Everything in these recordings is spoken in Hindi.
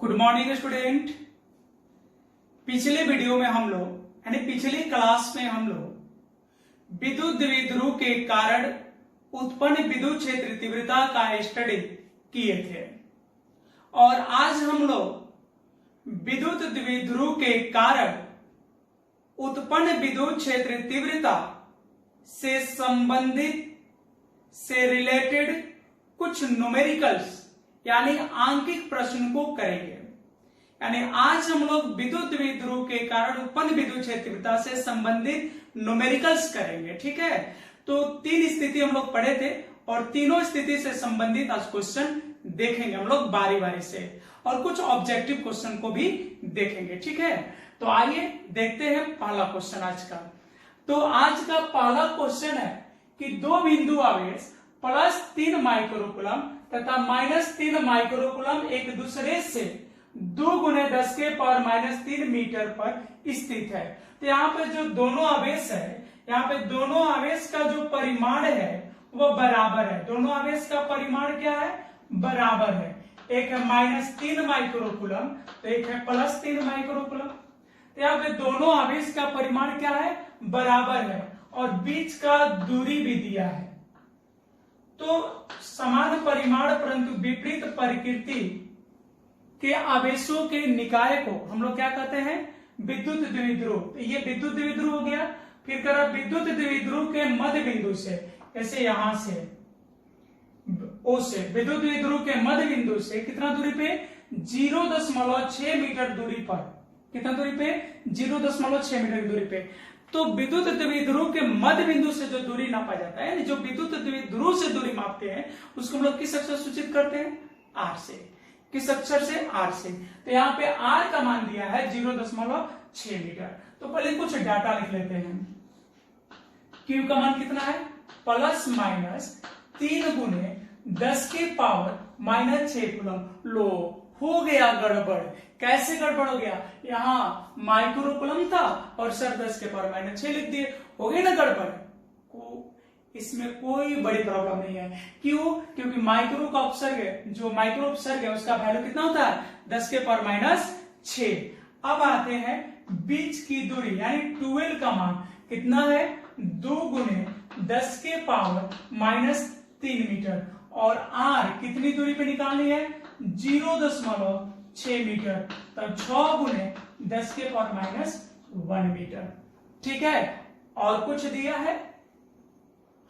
Good morning student. पिछले वीडियो में हम लोग यानी पिछली क्लास में हम लोग विद्युत द्विध्रुव के कारण उत्पन्न विद्युत क्षेत्र तीव्रता का स्टडी किए थे और आज हम लोग विद्युत द्विध्रुव के कारण उत्पन्न विद्युत क्षेत्र तीव्रता से संबंधित से रिलेटेड कुछ न्यूमेरिकल्स यानी आंकिक प्रश्न को करेंगे। यानी आज हम लोग विद्युत द्विध्रुव के कारण उत्पन्न विद्युत क्षेत्र तीव्रता से संबंधित न्यूमेरिकल्स करेंगे। ठीक है, तो तीन स्थिति हम लोग पढ़े थे और तीनों स्थिति से संबंधित आज क्वेश्चन देखेंगे हम लोग बारी बारी से और कुछ ऑब्जेक्टिव क्वेश्चन को भी देखेंगे। ठीक है, तो आइए देखते हैं पहला क्वेश्चन आज का। तो आज का पहला क्वेश्चन है कि दो बिंदु आवेश +3 माइक्रोकूलम तथा -3 माइक्रोकूलम एक दूसरे से 2 × 10⁻³ मीटर पर स्थित है। तो यहाँ पे जो दोनों आवेश है, यहाँ पे दोनों आवेश का जो परिमाण है वो बराबर है। दोनों आवेश का परिमाण क्या है? बराबर है। एक है -3 माइक्रोकूलम तो एक है +3 माइक्रोकूलम। तो यहाँ पे दोनों आवेश का परिमाण क्या है? बराबर है और बीच का दूरी भी दिया है। तो समान परिमाण परंतु विपरीत प्रकृति के आवेशों के निकाय को हम लोग क्या कहते हैं? विद्युत द्विध्रुव। ये विद्युत द्विध्रुव हो गया। फिर करा विद्युत द्विध्रुव के मध्य बिंदु से, जैसे यहां से ओ से विद्युत द्विध्रुव के मध्य बिंदु से कितना दूरी पे? 0.6 मीटर दूरी पर। कितना दूरी पे? 0.6 मीटर की दूरी पे। तो विद्युत द्विध्रुव के मध्य बिंदु से जो दूरी नापा जाता है, जो विद्युत द्विध्रुव से दूरी मापते हैं, उसको हम लोग किस अक्षर से सूचित करते हैं? आर से। किस अक्षर से? आर से। तो यहाँ पे आर का मान दिया है 0.6 मीटर। तो पहले कुछ डाटा लिख लेते हैं। क्यू का मान कितना है? ±3 × 10⁻⁻6 कूलम। लो, हो गया गड़बड़। कैसे गड़बड़ हो गया? यहाँ माइक्रोकूलम था और सर 10⁻⁻6 लिख दिए, हो गई ना गड़बड़। इसमें कोई बड़ी प्रॉब्लम नहीं है। क्यों? क्योंकि माइक्रो का उपसर्ग, जो माइक्रो उपसर्ग है उसका वैल्यू कितना होता है? 10⁻⁶। अब आते हैं बीच की दूरी यानी 12 का मान कितना है? 2 × 10⁻³ मीटर। और आर कितनी दूरी पे निकालनी है? 0.6 मीटर। तब 6 × 10⁻⁻1 मीटर। ठीक है, और कुछ दिया है?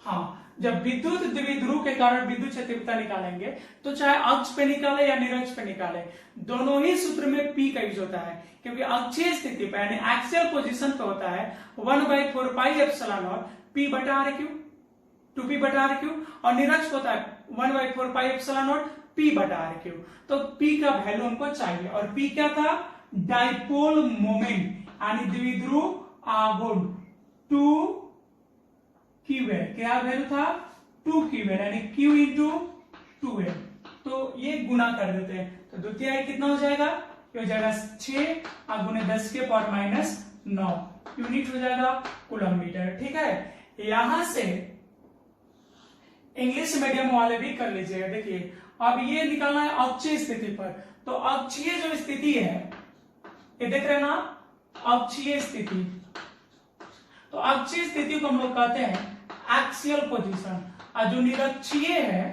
हाँ, जब विद्युत द्विध्रुव के कारण विद्युत क्षेत्र तीव्रता निकालेंगे तो चाहे अक्ष पे निकाले या निरक्ष पे निकाले, दोनों ही सूत्र में P का यूज होता है। क्योंकि अक्षीय स्थिति पे यानी एक्सियल पोजीशन पे होता है 1/4πε0 P/r3 2P/r3 और निरक्ष होता है 1/4πε0 P/r3। तो P का वैल्यू हमको चाहिए और P क्या था? डाइपोल मोमेंट यानी द्विध्रुव आघूर्ण 2 क्यूएल। क्या वैल्यू था? 2 क्यूएल यानी Q × 2L। तो ये गुना कर देते हैं तो द्वितीय कितना हो जाएगा? ये हो जाएगा 6 × 10⁻⁹ यूनिट हो जाएगा कूलम मीटर। ठीक है, यहां से इंग्लिश मीडियम वाले भी कर लीजिएगा। देखिए, अब ये निकालना है अक्षीय स्थिति पर। तो अक्षीय जो स्थिति है, ये देख रहे हैं ना, अक्षीय स्थिति। तो अक्षीय स्थिति को हम लोग कहते हैं एक्सियल पोजीशन। और जो निरक्षीय है,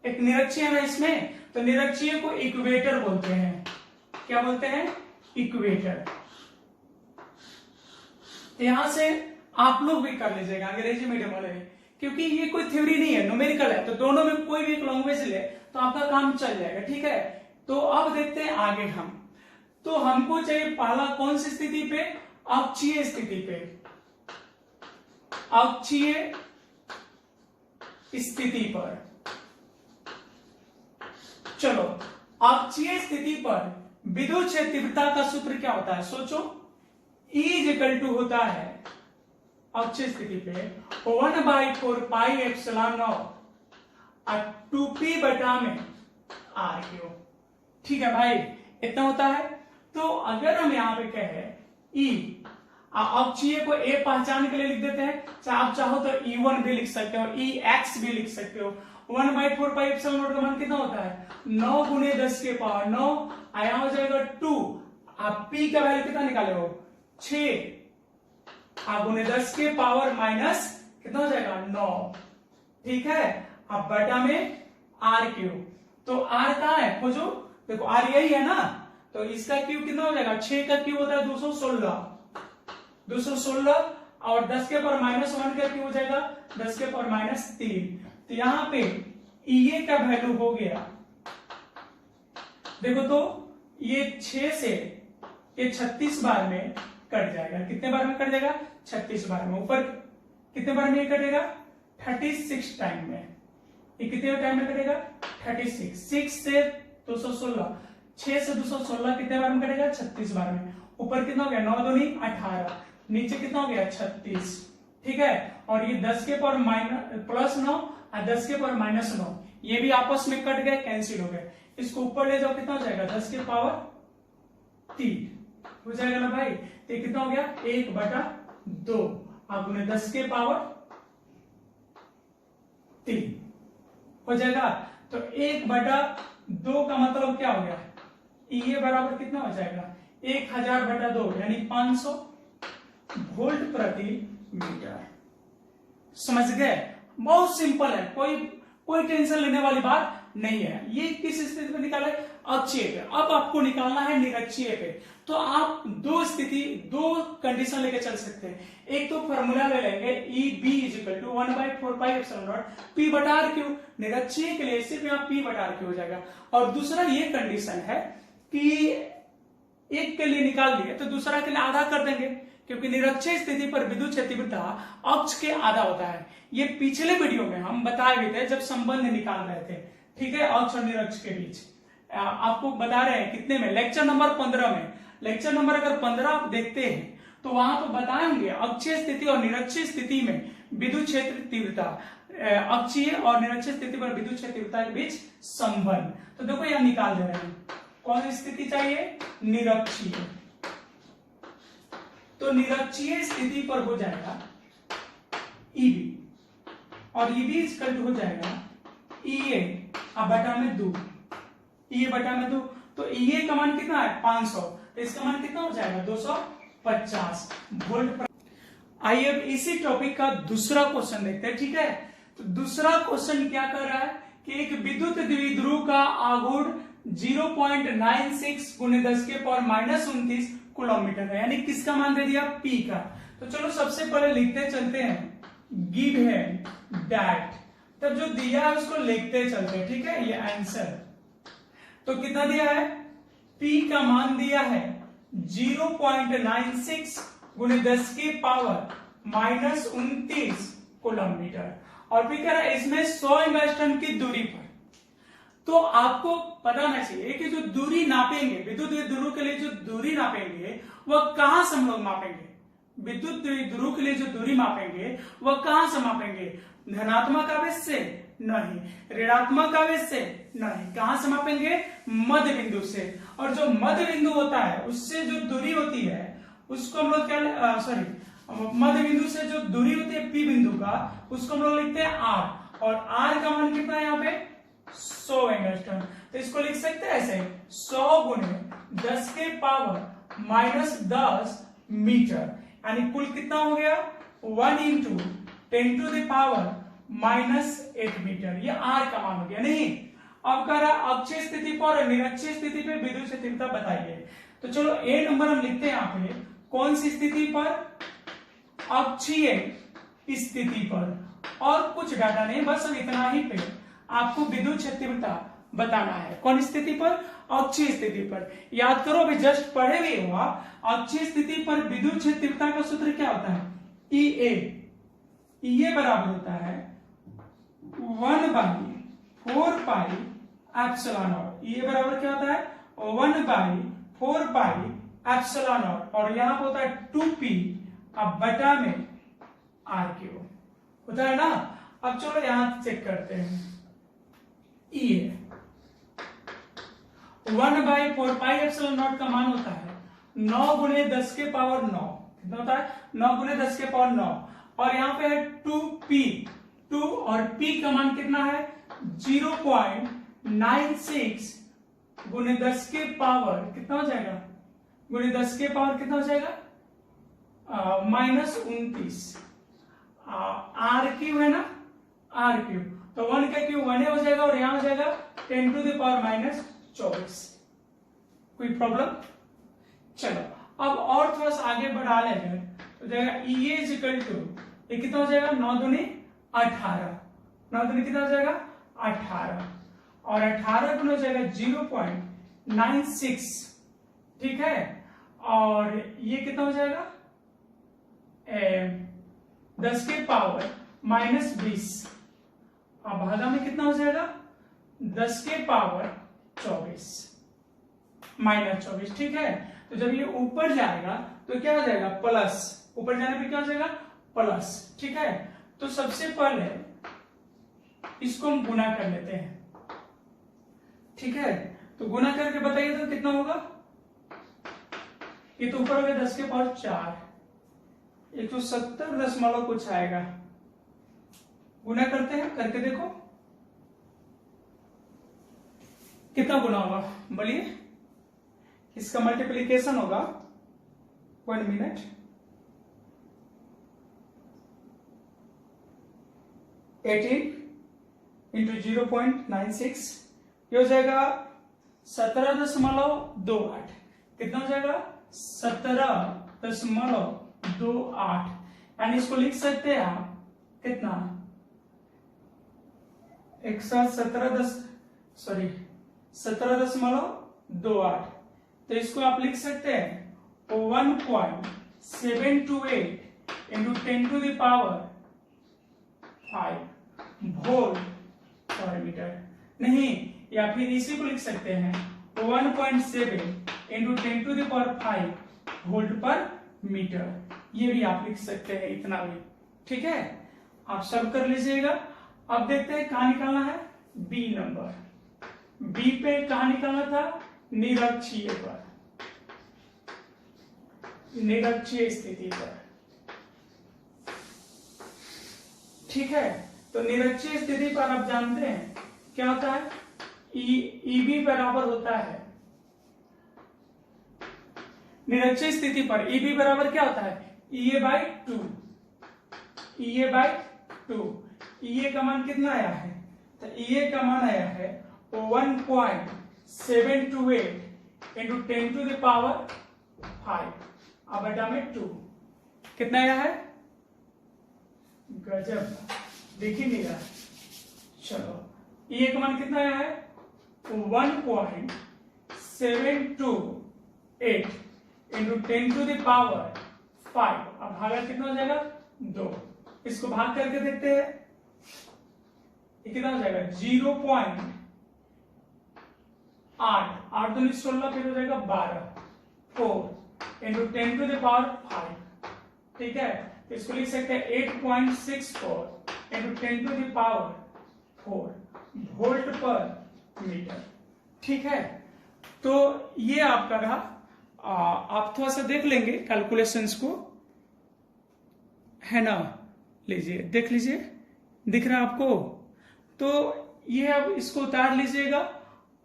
एक निरक्षीय है ना इसमें, तो निरक्षीय को इक्वेटर बोलते हैं। क्या बोलते हैं? इक्वेटर। तो यहां से आप लोग भी कर लीजिएगा अंग्रेजी मीडियम वाले, क्योंकि ये कोई थ्योरी नहीं है, न्यूमेरिकल है। तो दोनों में कोई भी एक लैंग्वेज ले तो आपका काम चल जाएगा। ठीक है, तो अब देखते हैं आगे हम। तो हमको चाहिए पहला कौन सी स्थिति पे? अक्षीय स्थिति पे। अक्षीय स्थिति पर चलो, अक्षीय स्थिति पर विद्युत क्षेत्र तीव्रता का सूत्र क्या होता है? सोचो, E होता है अक्षीय स्थिति पे 1/4πε0 और 2P/r3। ठीक है भाई, इतना होता है। तो अगर हम यहां पे कहें E, अक्षीय को ए पहचान के लिए लिख देते हैं। चाहे आप चाहो तो E1 भी लिख सकते हो, EX भी लिख सकते हो। 1/4πε0 का मान कितना होता है 9 गुने 10 के पावर 9, आया हो जाएगा 2। आप p का वैल्यू कितना निकाले हो 6, आप गुने 10 के पावर माइनस कितना हो जाएगा 9, ठीक है। अब बटा में r क्यूब, तो r कहां है खोजो, देखो r यही है ना, तो इसका क्यूब कितना हो जाएगा 6 का क्यूब होता है 216 और 10 के पावर माइनस 1 का क्यूब हो जाएगा 10 के पावर माइनस 3। तो यहां पे EA का वैल्यू हो गया, देखो तो ये 6 से ये 36 बार में कट जाएगा, कितने बार में कट जाएगा 36 बार में, ऊपर कितने बार में ये कटेगा 36 टाइम में, ये कितने टाइम में कटेगा 36, 6 से 216, 6 से 216 कितने बार में कटेगा 36 बार में, ऊपर कितना हो गया 9 दूनी 18, नीचे कितना हो गया 36, ठीक है। और ये 10 के पावर माइनस प्लस 9 और 10 के पावर माइनस 9, ये भी आपस में कट गए कैंसिल हो गए, इसको ऊपर ले जाओ कितना हो जाएगा 10 के पावर 3 हो जाएगा ना भाई, तो कितना हो गया 1/2, आप उन्हें 10 के पावर 3 हो जाएगा। तो 1/2 का मतलब क्या हो गया, ये बराबर कितना हो जाएगा 1000/2 यानी 500 वोल्ट प्रति मीटर। समझ गए, बहुत सिंपल है, कोई टेंशन लेने वाली बात नहीं है। ये किस स्थिति पे निकाला है अक्षीय पे, अब आपको निकालना है निरक्षीय पे। तो आप दो कंडीशन लेके चल सकते हैं, एक तो फॉर्मूला ले लेंगे EB = 1/4πε0 P/r3, निरक्षीय के लिए सिर्फ यहाँ P/r3 हो जाएगा। और दूसरा ये कंडीशन है कि एक के लिए निकाल लिए तो दूसरा के लिए आधा कर देंगे, क्योंकि निरक्षीय स्थिति पर विद्युत क्षेत्र तीव्रता अक्ष के आधा होता है। ये पिछले वीडियो में हम बताए हुए थे जब संबंध निकाल रहे थे, ठीक है, अक्ष और निरक्ष के बीच आपको बता रहे हैं कितने में, लेक्चर नंबर 15 में। लेक्चर नंबर अगर 15 आप देखते हैं तो वहां पर बताएंगे अक्षीय स्थिति और निरक्षीय स्थिति में विद्युत क्षेत्र तीव्रता, अक्षीय और निरक्षीय स्थिति पर विद्युत क्षेत्र तीव्रता के बीच संबंध। तो देखो यहां निकाल दे रहे हैं, कौन सी स्थिति चाहिए निरक्षीय, तो निरक्षीय स्थिति पर हो जाएगा EB और EB = हो जाएगा EA बटा में 2, EA बटा में 2, तो EA का मान कितना है 500, तो इसका मान कितना हो जाएगा 250 वोल्ट। आइए अब इसी टॉपिक का दूसरा क्वेश्चन देखते हैं, ठीक है। तो दूसरा क्वेश्चन क्या कर रहा है कि एक विद्युत द्विध्रुव का आघूर्ण 0.96 × 10 के पावर -29 किलोमीटर है, यानी किसका मान दे दिया P का। तो चलो सबसे पहले लिखते चलते हैं, गिवन दैट, तब जो दिया है उसको लिखते चलते हैं, ठीक है। ये आंसर तो कितना दिया है, P का मान दिया है 0.96 × 10 के पावर -29 किलोमीटर, और फिर कह रहा है इसमें 100 एंगस्ट्रॉम की दूरी पर। तो आपको पता होना चाहिए कि जो दूरी नापेंगे विद्युत द्विध्रुव के लिए, जो दूरी नापेंगे वह कहां से हम लोग मापेंगे, विद्युत द्विध्रुव के लिए जो दूरी मापेंगे वह कहां से मापेंगे, धनात्मक आवेश से नहीं, ऋणात्मक आवेश से नहीं, कहां से मापेंगे मध्य बिंदु से। और जो मध्य बिंदु होता है उससे जो दूरी होती है उसको हम लोग क्या मध्य बिंदु से जो दूरी होती है P बिंदु का, उसको हम लोग लिखते हैं R, और R का मान कितना है यहाँ पे 100 एंगस्ट्रॉम। तो इसको लिख सकते हैं ऐसे 100 × 10 के पावर -10 मीटर, यानी कुल कितना हो गया 1 × 10⁻⁻8 मीटर, ये R का मान हो गया। नहीं, अब कह रहा अक्षीय स्थिति पर और निरक्षीय स्थिति पे विद्युत क्षेत्र तीव्रता बताइए। तो चलो A नंबर हम लिखते हैं यहाँ पे, कौन सी स्थिति पर, अक्षीय स्थिति पर, और कुछ डाटा नहीं, बस इतना ही पे आपको विद्युत क्षेत्र तीव्रता बताना है। कौन स्थिति पर, अक्षीय स्थिति पर। याद करो अभी जस्ट पढ़े हुए हुआ, अक्षीय स्थिति पर विद्युत क्षेत्र तीव्रता का सूत्र क्या होता है EA बराबर होता है 1/4πε0। ये बराबर क्या होता है 1/4πε0, और यहां पर होता है 2P अब बटा में R3 होता है ना। अब चलो यहां चेक करते हैं, EA 1/4πε0 का मान होता है 9 × 10 के पावर 9, कितना होता है 9 × 10 के पावर 9, और यहाँ पे है 2P, 2 और P का मान कितना है 0.96 गुने 10 के पावर कितना हो जाएगा, गुने 10 के पावर कितना हो जाएगा, -29। आर क्यू है ना, आर क्यू, तो 1 का क्यू 1 हो जाएगा और यहां हो जाएगा 10 टू द पावर -24। कोई प्रॉब्लम? चलो अब और थोड़ा सा आगे बढ़ा लेंगे तो जाएगा E इज इक्वल टू, ये कितना हो जाएगा, 9 दूनी 18, 9 दूनी कितना हो जाएगा 18, और 18 गुना हो जाएगा 0.96, ठीक है, और ये कितना हो जाएगा 10 के पावर -20, अब भागा में कितना हो जाएगा 10 के पावर 24 -24, ठीक है। तो जब ये ऊपर जाएगा तो क्या हो जाएगा प्लस, ऊपर जाने पे क्या हो जाएगा प्लस, ठीक है। तो सबसे पहले इसको हम गुना कर लेते हैं, ठीक है। तो गुना करके बताइए तो कितना होगा, ये तो ऊपर हो गया 10 के पावर 4, 170 दशमलव कुछ आएगा। गुना करते हैं, करके देखो कितना गुना होगा, बोलिए। इसका मल्टीप्लीकेशन होगा 1 मिनट, इंटू 0.96, ये हो जाएगा 17.28, कितना हो जाएगा 17.28, यानी इसको लिख सकते हैं आप कितना 17.28, तो इसको आप लिख सकते हैं 1.728 into 10 to the power 5 volt per metre, नहीं, या फिर इसी को लिख सकते हैं 1.7 into 10 to the power 5 volt per metre, ये भी आप लिख सकते हैं, इतना भी, ठीक है। आप सब कर लीजिएगा। अब देखते हैं कहां निकालना है, बी नंबर, बी पे कहां निकालना था, निरक्षीय पर, निरक्षीय स्थिति पर, ठीक है। तो निरक्षीय स्थिति पर आप जानते हैं क्या होता है, ईबी बराबर होता है, निरक्षीय स्थिति पर ईबी बराबर क्या होता है, EA/2, EA/2, EA का मान कितना आया है, तो EA का मान आया है 1.728 इंटू 10 टू द पावर 5, अब बटा में 2, कितना आया है, गजब, देख ही नहीं रहा। चलो EA का मान कितना आया है 1.728 इंटू 10 टू द पावर 5, अब भागा कितना हो जाएगा 2, इसको भाग करके देखते हैं, ये कितना हो जाएगा 0.8, 8 दूनी 16, फिर हो जाएगा 12, 4 इंटू 10 टू द पावर 5, ठीक है। तो इसको लिख सकते हैं 8.64 into 10 to the power 4 volt per metre, ठीक है। तो ये आपका रहा, आप थोड़ा सा देख लेंगे कैलकुलेशंस को, है ना, लीजिए देख लीजिए, दिख रहा है आपको, तो ये अब इसको उतार लीजिएगा,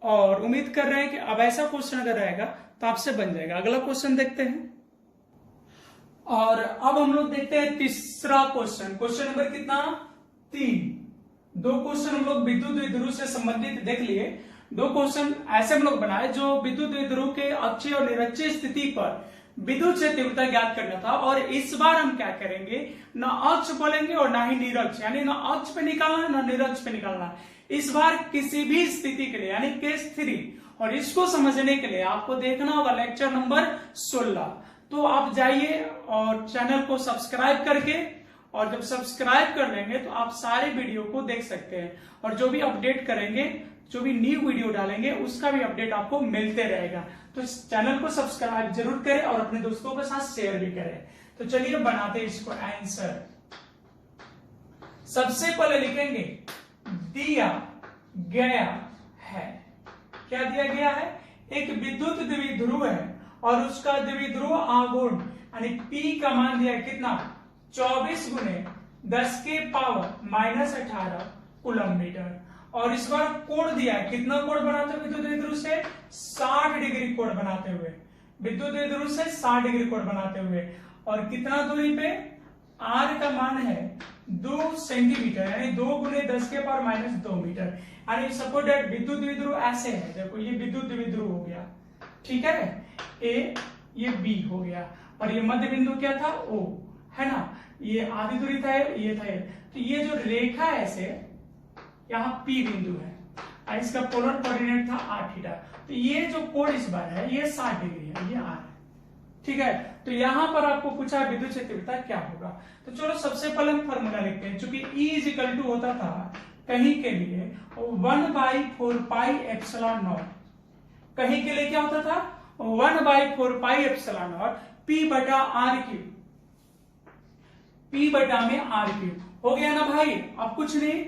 और उम्मीद कर रहे हैं कि अब ऐसा क्वेश्चन अगर रहेगा तो आपसे बन जाएगा। अगला क्वेश्चन देखते हैं, और अब हम लोग देखते हैं तीसरा क्वेश्चन, क्वेश्चन नंबर कितना 3। 2 क्वेश्चन हम लोग विद्युत द्विध्रुव से संबंधित देख लिए, 2 क्वेश्चन ऐसे हम लोग बनाए जो विद्युत द्विध्रुव के अक्षीय और निरक्षीय स्थिति पर विद्युत क्षेत्र तीव्रता ज्ञात करना था। और इस बार हम क्या करेंगे, ना अक्ष बोलेंगे और ना ही निरक्ष, यानी ना अक्ष पे निकालना है ना निरक्ष पे निकालना है। इस बार किसी भी स्थिति के लिए यानी केस 3, और इसको समझने के लिए आपको देखना होगा लेक्चर नंबर 16। तो आप जाइए और चैनल को सब्सक्राइब करके, और जब सब्सक्राइब कर लेंगे तो आप सारे वीडियो को देख सकते हैं, और जो भी अपडेट करेंगे, जो भी न्यू वीडियो डालेंगे उसका भी अपडेट आपको मिलते रहेगा। तो इस चैनल को सब्सक्राइब जरूर करें और अपने दोस्तों के साथ शेयर भी करें। तो चलिए बनाते हैं इसको आंसर। सबसे पहले लिखेंगे दिया गया है, क्या दिया गया है, एक विद्युत द्विध्रुव है और उसका द्विध्रुव आघूर्ण यानी P का मान दिया है कितना 24 गुने 10 के पावर -18 कूलम मीटर, और इस बार कोण दिया है, कितना कोण बनाते हुए विद्युत द्विध्रुव से 60 डिग्री कोण बनाते हुए, विद्युत द्विध्रुव से 60 डिग्री कोण बनाते हुए, और कितना दूरी पे, आर का मान है 2 सेंटीमीटर, यानी 2 गुने 10 के पावर माइनस 2 मीटर। यानी सपोज दैट विद्युत द्विध्रुव ऐसे है, देखो ये विद्युत द्विध्रुव हो गया, ठीक है, ए, ये बी हो गया, और ये मध्य बिंदु क्या था, ओ, है ना, ये आधी दूरी था, ये था ये। तो ये जो रेखा है ऐसे, यहाँ पी बिंदु है, और इसका पोलर कोऑर्डिनेट था आर थीटा। तो ये जो कोण इस बार है ये 60 डिग्री है, ये आर है, ठीक है। तो यहां पर आपको पूछा विद्युत क्षेत्रफल क्या होगा। तो चलो सबसे पहले हम फॉर्मूला लिखते हैं, चूंकि E इज इक्वल टू होता था कहीं के लिए 1/4 पाई एप्सिलॉन नॉट, कहीं के लिए क्या होता था 1/4 पाई एप्सिलॉन नॉट P बटा आर क्यूब, P बटा में आर क्यूब हो गया ना भाई। अब कुछ नहीं,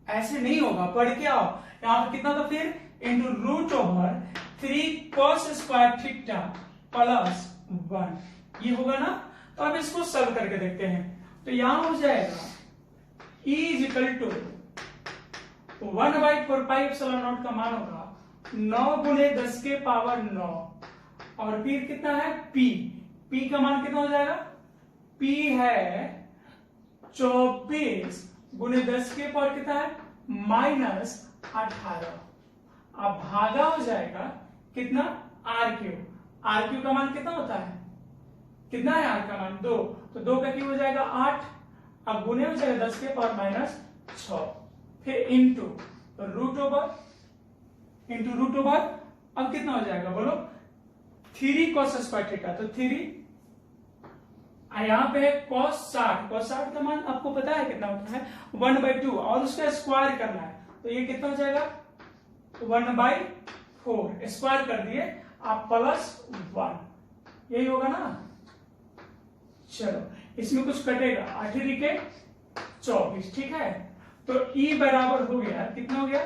ऐसे नहीं होगा, पढ़ के आओ, यहां पर कितना था फिर into root over 3 cos square theta plus 1, ये होगा ना। तो अब इसको सॉल्व करके देखते हैं। तो यहां हो जाएगा E is equal to 1/4 pi epsilon naught का मान होगा 9 गुने 10 के पावर 9, और फिर कितना है P का मान कितना हो जाएगा, P है 24 गुने 10 के पावर कितना है माइनस 18, अब भागा हो जाएगा कितना आर क्यू का मान कितना होता है, कितना है आर का मान 2, तो 2 का क्यूब हो जाएगा 8, अब गुने हो जाएगा 10 के पावर माइनस 6, फिर इंटू रूट ओवर, अब कितना हो जाएगा बोलो 3 cos स्क्वायर थीटा, तो 3 यहां पे है cos 60 का मान आपको पता है कितना होता है 1/2, और उसका स्क्वायर करना है, तो ये कितना हो जाएगा 1/4 स्क्वायर कर दिए आप प्लस 1, यही होगा ना। चलो इसमें कुछ कटेगा, 8 के 24, ठीक है। तो E बराबर हो गया, कितना हो गया,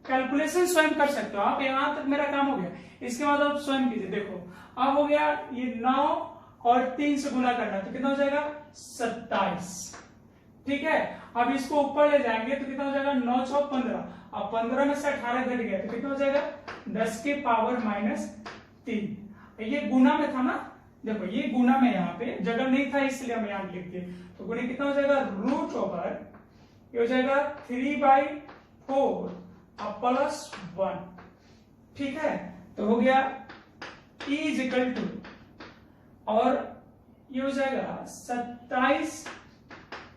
कैलकुलेशन स्वयं कर सकते हो आप, यहां तक मेरा काम हो गया, इसके बाद आप स्वयं कीजिए। देखो अब हो गया ये 9 और 3 से गुना करना, तो कितना हो जाएगा 27, ठीक है। अब इसको ऊपर ले जाएंगे तो कितना हो जाएगा 9 6 15, अब 15 में से 18 घट गया तो कितना हो जाएगा 10 के पावर माइनस 3, ये गुना में था ना, देखो ये गुना में, यहाँ पे जगह नहीं था इसलिए हम यहाँ लिख दिए, तो गुणे कितना हो जाएगा रूट ओवर, ये हो जाएगा 3/4 अब प्लस 1, ठीक है। तो हो गया E इज इक्वल टू, और ये हो जाएगा 27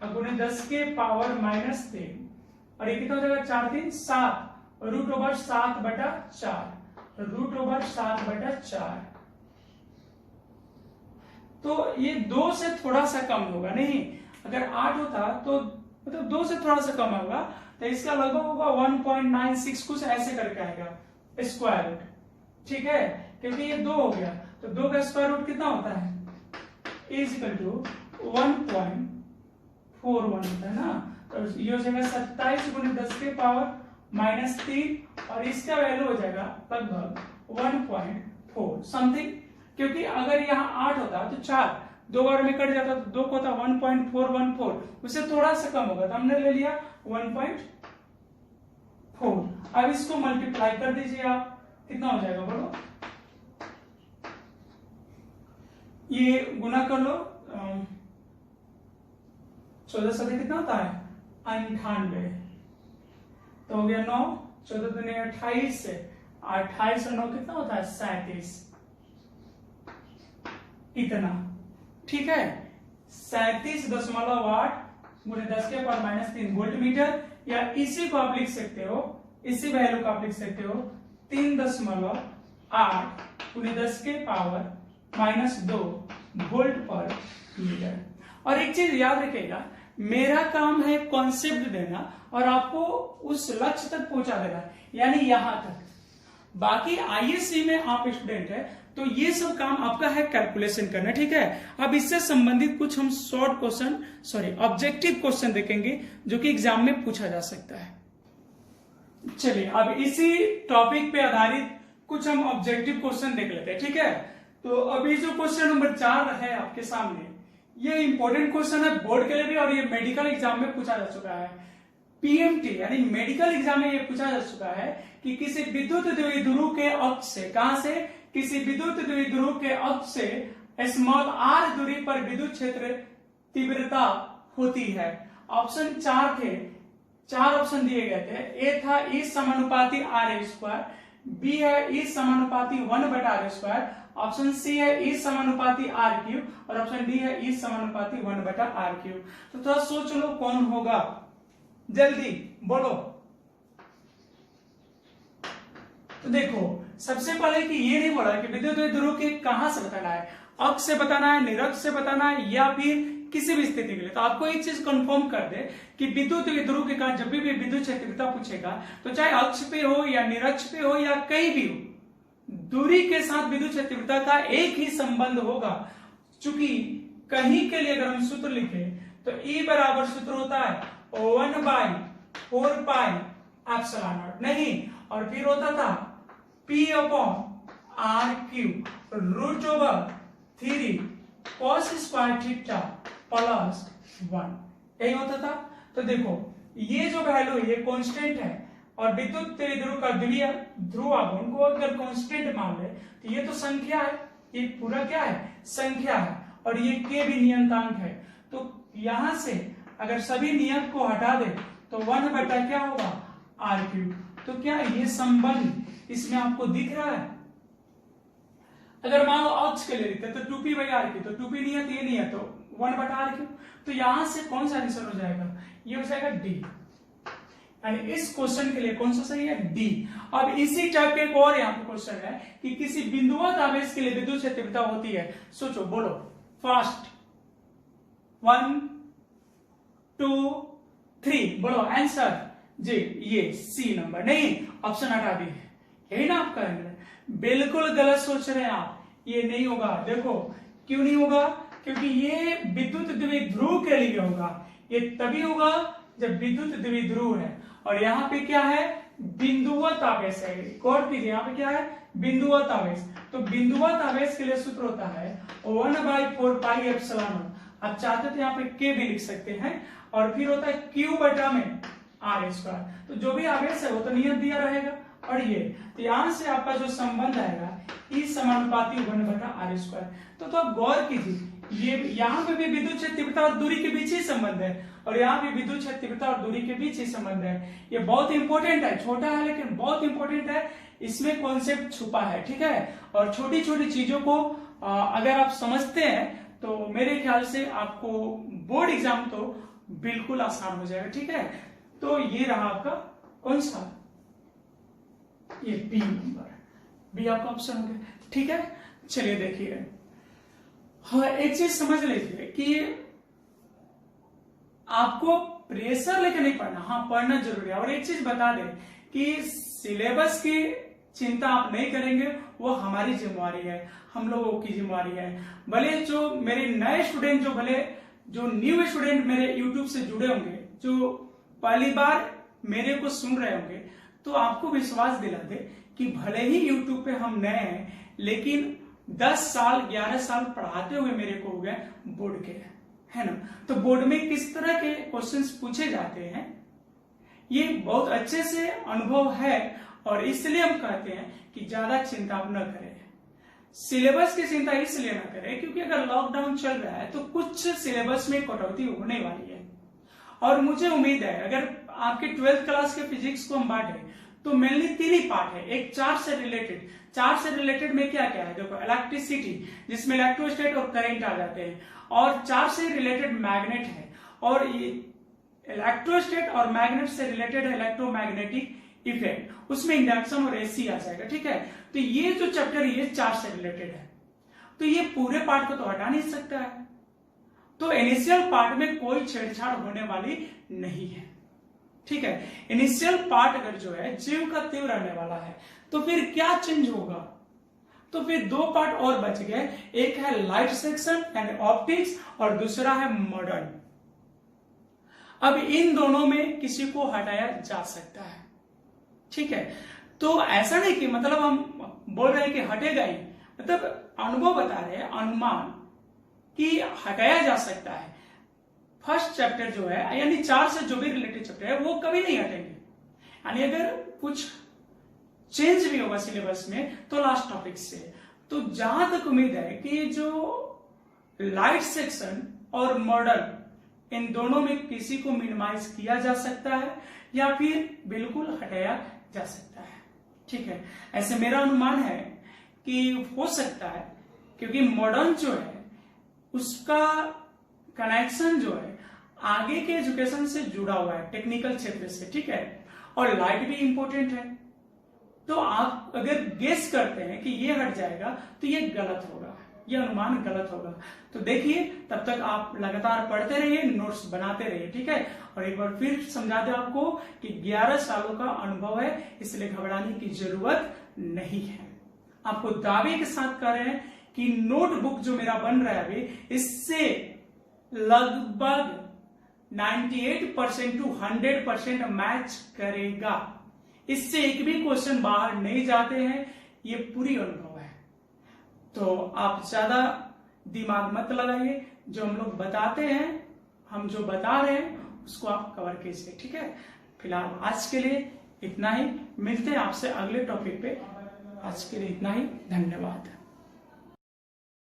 गुणे 10 के पावर माइनस 3, और ये कितना हो जाएगा 4 3 7, रूट ओवर 7/4, रूट ओवर 7/4, तो ये 2 से थोड़ा सा कम होगा, नहीं अगर 8 होता तो मतलब 2 से थोड़ा सा कम होगा, तो इसका लगभग होगा 1.96 कुछ ऐसे करके आएगा स्क्वायर रूट, ठीक है, क्योंकि ये 2 हो गया, तो 2 का स्क्वायर रूट कितना होता है इज इक्वल टू 1.41 होता है ना। तो ये हो जाएगा 27 गुणे 10 के पावर माइनस 3, और इसका वैल्यू हो जाएगा लगभग 1.4 समथिंग, क्योंकि अगर यहाँ 8 होता तो 4 2 बार में कट जाता तो 2 को होता 1.414, उससे थोड़ा सा कम होगा, तो हमने ले लिया 1.4। अब इसको मल्टीप्लाई कर दीजिए आप, कितना हो जाएगा बोलो, ये गुना कर लो, 14 सदी कितना होता है 98, तो हो गया 9, 14 दूनी 28 से 28 और 9 कितना होता है 37, इतना, ठीक है। 37.8 गुणे 10 के पावर माइनस 3 वोल्ट मीटर, या इसी को आप लिख सकते हो, इसी वैल्यू को आप लिख सकते हो 3.8 गुणे 10 के power minus 2 volt per metre. और एक चीज याद रखिएगा, मेरा काम है कॉन्सेप्ट देना और आपको उस लक्ष्य तक पहुंचा देना, यानी यहां तक। बाकी आईएससी में आप स्टूडेंट है तो ये सब काम आपका है कैलकुलेशन करना, ठीक है। अब इससे संबंधित कुछ हम शॉर्ट क्वेश्चन ऑब्जेक्टिव क्वेश्चन देखेंगे जो कि एग्जाम में पूछा जा सकता है। चलिए अब इसी टॉपिक पे आधारित कुछ हम ऑब्जेक्टिव क्वेश्चन देख लेते हैं, ठीक है। तो अभी जो क्वेश्चन नंबर 4 है आपके सामने, ये इंपॉर्टेंट क्वेश्चन है बोर्ड के लिए भी, और ये मेडिकल एग्जाम में पूछा जा चुका है। पीएमटी यानी मेडिकल एग्जाम में ये पूछा जा चुका है कि किसी विद्युत द्विध्रुव के अक्ष से, कहां से, किसी विद्युत द्विध्रुव के अक्ष से स्मॉल r दूरी पर विद्युत क्षेत्र तीव्रता होती है। ऑप्शन 4 थे, 4 ऑप्शन दिए गए थे। ए था E समानुपाती r², बी है E समानुपाती 1/r², ऑप्शन सी है E समानुपाती r³ और ऑप्शन डी है E समानुपाती 1/r³। तो थोड़ा सोच लो कौन होगा, जल्दी बोलो। तो देखो सबसे पहले कि ये नहीं बोला कि विद्युत द्विध्रुव के कहां से बताना है, अक्ष से बताना है, निरक्ष से बताना है या फिर किसी भी स्थिति के लिए। तो आपको एक चीज कंफर्म कर दे कि विद्युत द्विध्रुव के कारण जब भी विद्युत क्षेत्रता पूछेगा तो चाहे अक्ष पे हो या निरक्ष पे हो या कहीं भी हो, दूरी के साथ विद्युत क्षेत्रता का एक ही संबंध होगा। चूंकि कहीं के लिए अगर हम सूत्र लिखे तो E बराबर सूत्र होता है 1/4πε0 नहीं, और फिर होता था P/r³ √3 cos² थीटा +1, यही होता था। तो देखो ये जो वैल्यू ये कांस्टेंट है और विद्युत द्विध्रुव का द्वितीय ध्रुव आघूर्ण को अगर कांस्टेंट मान ले तो ये तो संख्या है, ये पूरा क्या है, संख्या है, और ये के भी नियतांक है। तो यहां से अगर सभी नियत को हटा दे तो 1 क्या होगा, r³। तो क्या ये संबंध इसमें आपको दिख रहा है? अगर मान लो अक्ष के लिए लिखते तो 2p/r³, तो 2p नियत ये नियत तो 1/r³। तो यहां से कौन सा आंसर हो जाएगा, ये हो जाएगा डी। यानी इस क्वेश्चन के लिए कौन सा सही है, डी। अब इसी टाइप के एक और यहाँ पे क्वेश्चन है कि किसी बिंदुवत आवेश के लिए विद्युत क्षेत्रता होती है। सोचो, बोलो फास्ट, 1 2 3 बोलो आंसर। जी ये सी नंबर, नहीं ऑप्शन हटा दी, यही ना आप करेंगे। बिल्कुल गलत सोच रहे हैं आप, ये नहीं होगा। देखो क्यों नहीं होगा, क्योंकि ये विद्युत द्विध्रुव के लिए होगा। ये तभी होगा जब विद्युत द्विध्रुव है और यहाँ पे क्या है, बिंदुवत आवेश है। गौर कीजिए यहाँ पे क्या है, बिंदुवत आवेश। तो बिंदुवत आवेश के लिए सूत्र होता है 1/4πε0। आप चाहते तो यहाँ पे के भी लिख सकते हैं, और फिर होता है Q/r²। तो जो भी आवेश है वो तो नियत दिया रहेगा। और ये तो यहां से आपका जो संबंध आएगा E समानुपाती 1/r²। तो आप गौर कीजिए, ये यहाँ पे भी विद्युत क्षेत्र तीव्रता और दूरी के बीच ही संबंध है, और यहाँ भी विद्युत क्षेत्र तीव्रता और दूरी के बीच ही संबंध है। ये बहुत इंपॉर्टेंट है, छोटा है लेकिन बहुत इंपॉर्टेंट है, इसमें कॉन्सेप्ट छुपा है, ठीक है। और छोटी छोटी चीजों को अगर आप समझते हैं तो मेरे ख्याल से आपको बोर्ड एग्जाम तो बिल्कुल आसान हो जाएगा, ठीक है। तो ये रहा आपका कौन सा, ये बी नंबर, बी आपका ऑप्शन हो गया, ठीक है। चलिए देखिए, हाँ एक चीज समझ लीजिए कि आपको प्रेशर लेके नहीं पढ़ना, हाँ पढ़ना जरूरी है। और एक चीज बता दें कि सिलेबस की चिंता आप नहीं करेंगे, वो हमारी जिम्मेवारी है, हम लोगों की जिम्मेवारी है। भले जो मेरे नए स्टूडेंट, जो न्यू स्टूडेंट मेरे यूट्यूब से जुड़े होंगे, जो पहली बार मेरे को सुन रहे होंगे, तो आपको विश्वास दिला दे कि भले ही यूट्यूब पे हम नए हैं, लेकिन 10 साल 11 साल पढ़ाते हुए मेरे को हो गए बोर्ड के, है ना। तो बोर्ड में किस तरह के क्वेश्चंस पूछे जाते हैं ये बहुत अच्छे से अनुभव है, और इसलिए हम कहते हैं कि ज्यादा चिंता आप न करें। सिलेबस की चिंता इसलिए न करें क्योंकि अगर लॉकडाउन चल रहा है तो कुछ सिलेबस में कटौती होने वाली है। और मुझे उम्मीद है अगर आपके 12th क्लास के फिजिक्स को हम बांटे तो मेनली 3 ही पार्ट है। एक चार्ज से रिलेटेड में क्या क्या है, देखो इलेक्ट्रिसिटी जिसमें इलेक्ट्रोस्टेट और करंट आ जाते हैं, और चार्ज से रिलेटेड मैग्नेट है, और ये इलेक्ट्रोस्टेट और मैग्नेट से रिलेटेड है इलेक्ट्रोमैग्नेटिक इफेक्ट, उसमें इंडक्शन और एसी आ जाएगा, ठीक है। तो ये जो चैप्टर ये चार्ज से रिलेटेड है, तो ये पूरे पार्ट को तो हटा नहीं सकता है। तो इनिशियल पार्ट में कोई छेड़छाड़ होने वाली नहीं है, ठीक है। इनिशियल पार्ट अगर जो है जीव का तीव्र रहने वाला है, तो फिर क्या चेंज होगा, तो फिर 2 पार्ट और बच गए, एक है लाइट सेक्शन यानी ऑप्टिक्स और दूसरा है मॉडर्न। अब इन दोनों में किसी को हटाया जा सकता है, ठीक है। तो ऐसा नहीं कि मतलब हम बोल रहे हैं कि हटेगा ही, मतलब अनुभव बता रहे हैं, अनुमान कि हटाया जा सकता है। फर्स्ट चैप्टर जो है यानी 4 से जो भी रिलेटेड चैप्टर है वो कभी नहीं हटेंगे। यानी अगर कुछ चेंज भी होगा सिलेबस में तो लास्ट टॉपिक से। तो जहां तक उम्मीद है कि जो लाइट सेक्शन और मॉडल इन दोनों में किसी को मिनिमाइज किया जा सकता है या फिर बिल्कुल हटाया जा सकता है। ठीक है, ऐसे मेरा अनुमान है कि हो सकता है, क्योंकि मॉडर्न जो है उसका कनेक्शन जो है आगे के एजुकेशन से जुड़ा हुआ है, टेक्निकल क्षेत्र से। ठीक है, और लाइट भी इंपॉर्टेंट है। तो आप अगर गेस करते हैं कि ये हट जाएगा तो ये गलत होगा, ये अनुमान गलत होगा। तो देखिए, तब तक आप लगातार पढ़ते रहिए, नोट्स बनाते रहिए। ठीक है, और एक बार फिर समझा दें आपको कि 11 सालों का अनुभव है, इसलिए घबराने की जरूरत नहीं है। आपको दावे के साथ कह रहे हैं कि नोटबुक जो मेरा बन रहा है अभी, इससे लगभग 98% टू 100% मैच करेगा। इससे एक भी क्वेश्चन बाहर नहीं जाते हैं, ये पूरी अनुभव है। तो आप ज्यादा दिमाग मत लगाइए, जो हम लोग बताते हैं, हम जो बता रहे हैं उसको आप कवर कीजिए। ठीक है, फिलहाल आज के लिए इतना ही, मिलते हैं आपसे अगले टॉपिक पे। आज के लिए इतना ही, धन्यवाद।